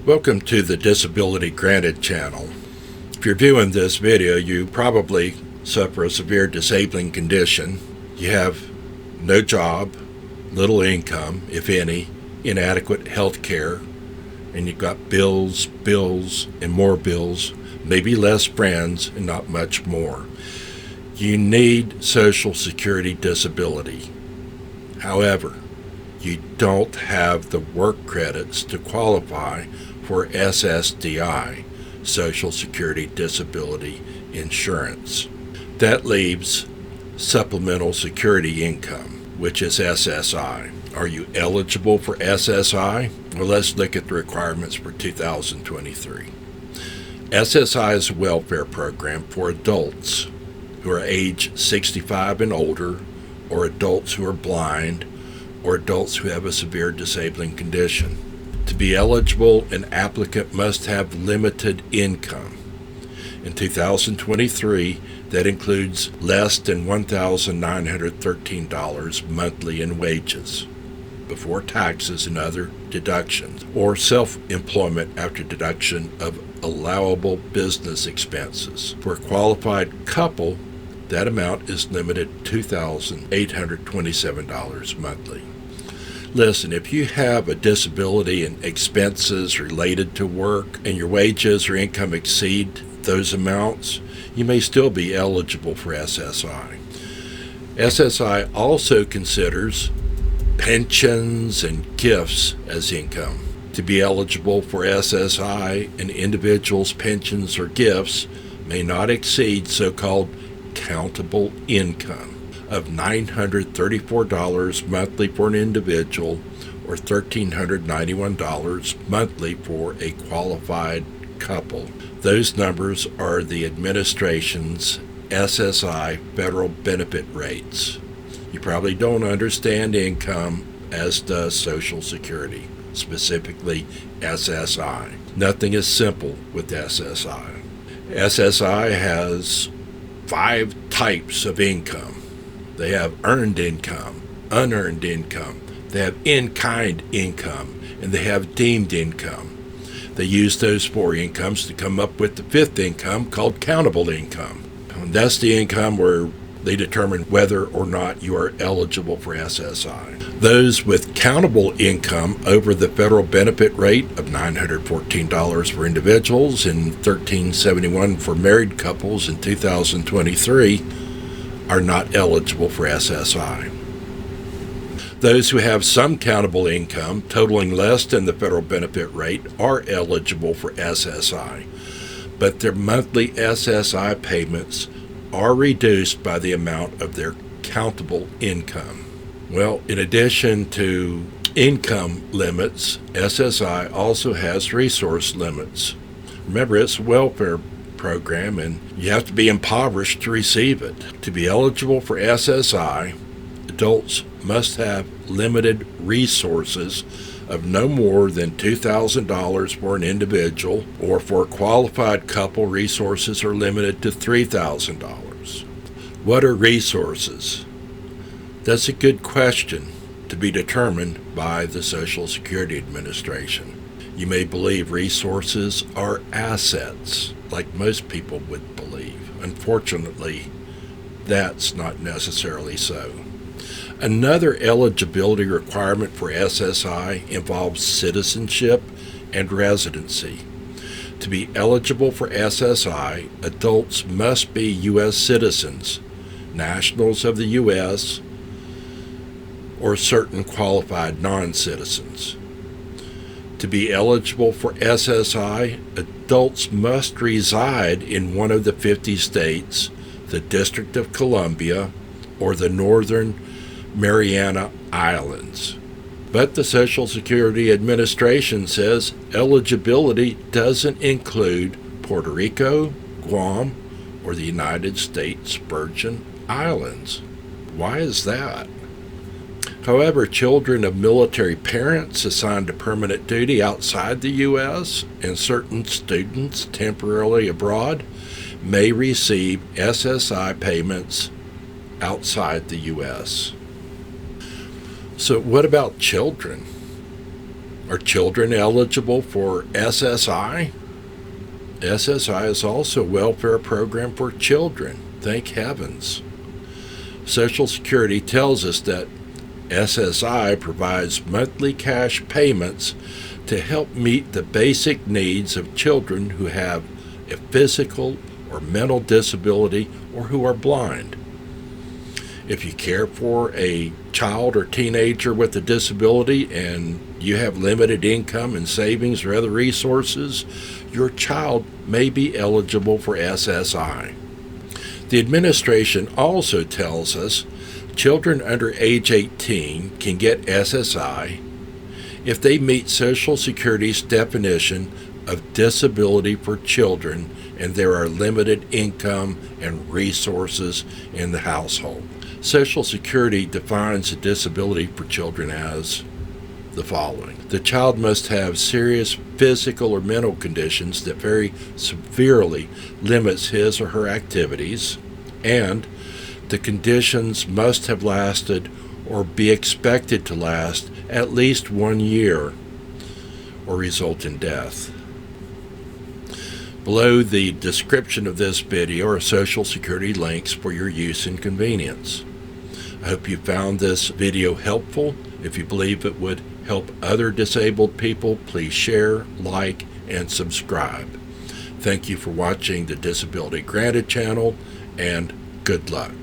Welcome to the Disability Granted channel. If you're viewing this video, you probably suffer a severe disabling condition. You have no job, little income, if any, inadequate health care, and you've got bills, and more bills, maybe less friends, and not much more. You need Social Security disability. However, you don't have the work credits to qualify for SSDI, Social Security Disability Insurance. That leaves Supplemental Security Income, which is SSI. Are you eligible for SSI? Well, let's look at the requirements for 2023. SSI is a welfare program for adults who are age 65 and older, or adults who are blind, or adults who have a severe disabling condition. To be eligible, an applicant must have limited income. In 2023, that includes less than $1,913 monthly in wages, before taxes and other deductions, or self-employment after deduction of allowable business expenses. For a qualified couple, that amount is limited to $2,827 monthly. Listen, if you have a disability and expenses related to work and your wages or income exceed those amounts, you may still be eligible for SSI. SSI also considers pensions and gifts as income. To be eligible for SSI, an individual's pensions or gifts may not exceed so-called countable income of $934 monthly for an individual, or $1,391 monthly for a qualified couple. Those numbers are the administration's SSI federal benefit rates. You probably don't understand income, as does Social Security, specifically SSI. Nothing is simple with SSI. SSI has 5 types of income. They have earned income, unearned income, they have in-kind income, and they have deemed income. They use those 4 incomes to come up with the 5th income called countable income. And that's the income where they determine whether or not you are eligible for SSI. Those with countable income over the federal benefit rate of $914 for individuals and $1,371 for married couples in 2023 are not eligible for SSI. Those who have some countable income totaling less than the federal benefit rate are eligible for SSI, but their monthly SSI payments are reduced by the amount of their countable income. Well, in addition to income limits, SSI also has resource limits. Remember, it's a welfare program and you have to be impoverished to receive it. To be eligible for SSI, adults must have limited resources of no more than $2,000 for an individual, or for a qualified couple, resources are limited to $3,000. What are resources? That's a good question to be determined by the Social Security Administration. You may believe resources are assets, like most people would believe. Unfortunately, that's not necessarily so. Another eligibility requirement for SSI involves citizenship and residency. To be eligible for SSI, adults must be U.S. citizens, nationals of the U.S., or certain qualified non-citizens. To be eligible for SSI, adults must reside in one of the 50 states, the District of Columbia, or the Northern Mariana Islands. But the Social Security Administration says eligibility doesn't include Puerto Rico, Guam, or the United States Virgin Islands. Why is that? However, children of military parents assigned to permanent duty outside the U.S. and certain students temporarily abroad may receive SSI payments outside the U.S. So what about children? Are children eligible for SSI? SSI is also a welfare program for children. Thank heavens. Social Security tells us that SSI provides monthly cash payments to help meet the basic needs of children who have a physical or mental disability or who are blind. If you care for a child or teenager with a disability and you have limited income and savings or other resources, your child may be eligible for SSI. The administration also tells us children under age 18 can get SSI if they meet Social Security's definition of disability for children and there are limited income and resources in the household. Social Security defines a disability for children as the following. The child must have serious physical or mental conditions that very severely limits his or her activities, and the conditions must have lasted or be expected to last at least 1 year or result in death. Below the description of this video are Social Security links for your use and convenience. I hope you found this video helpful. If you believe it would help other disabled people, please share, like, and subscribe. Thank you for watching the Disability Granted channel, and good luck.